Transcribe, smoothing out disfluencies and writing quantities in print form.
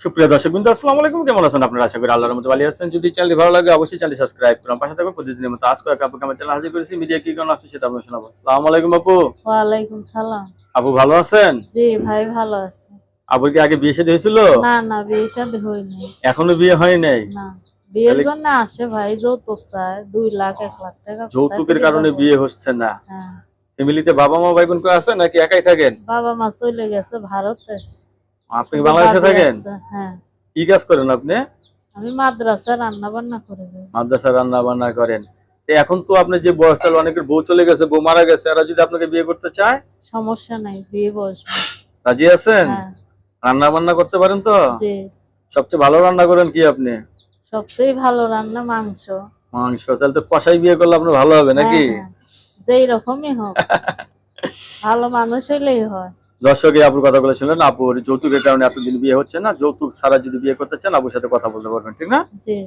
সুপ্রিয় দর্শকবৃন্দ, আসসালামু আলাইকুম। কেমন আছেন আপনারা? আশা করি আল্লাহর রহমতে ভালো আছেন। যদি চ্যানেলটি ভালো লাগে অবশ্যই চ্যানেলটি সাবস্ক্রাইব করুন, পাশে থাকবেন। প্রতিদিনের মতো আজকে আপুকে আমার চ্যানেলে হাজির করেছি। মিডিয়া কি কারণ আছে সেটা আপনাদের শোনাবো। আসসালামু আলাইকুম আপু। ওয়ালাইকুম সালাম। আপু ভালো আছেন? জি ভাই ভালো আছে। আপুর কি আগে বিয়ে শাদী হয়েছিল? না না, বিয়ে শাদী হয়নি। এখনো বিয়ে হয় নাই? না, বিয়ের তাহলে জন্য আসে ভাই, যৌতুক চায় 2 লাখ 1 লাখ টাকা। কোথায় যৌতুকের থেকে কারণে পাবো? বিয়ে হচ্ছে না? হ্যাঁ, ফ্যামিলিতে বাবা মা ভাই বোন কেউ আছে নাকি একাই থাকেন? বাবা মা চলে গেছে ভারতে। আপনি কি শুধু বাংলাদেশে দাদি থাকেন? আছে। হ্যাঁ, কি কাজ করেন আপনি? আমি মাদ্রাসা রান্না বান্না করে দিই। মাদ্রাসা রান্না বান্না করেন। তো এখন তো আপনার যে বয়স, তাহলে অনেকের বউ চলে গেছে, বউ মারা গেছে, এরা যদি আপনাকে বিয়ে করতে চায় সমস্যা নাই, বিয়ে বসবো। রাজি আছেন? হ্যাঁ। রান্না বান্না করতে পারেন তো? জি, সবচেয়ে ভালো রান্না করেন কি আপনি? সবচেয়ে ভালো রান্না মাংস। মাংস। তাহলে তো কষাই বিয়ে করলে আপনার ভালো হবে হ্যাঁ নাকি? হ্যাঁ, যেই রকমই হোক, ভালো মানুষ হইলেই হয়। দর্শক, এই আপুর কথাগুলো শুনলেন। আপুর যৌতুকের কারণে এতদিন বিয়ে হচ্ছে না। যৌতুক ছাড়া যদি বিয়ে করতে চান আপুর সাথে কথা বলতে পারবেন, ঠিক না? জি।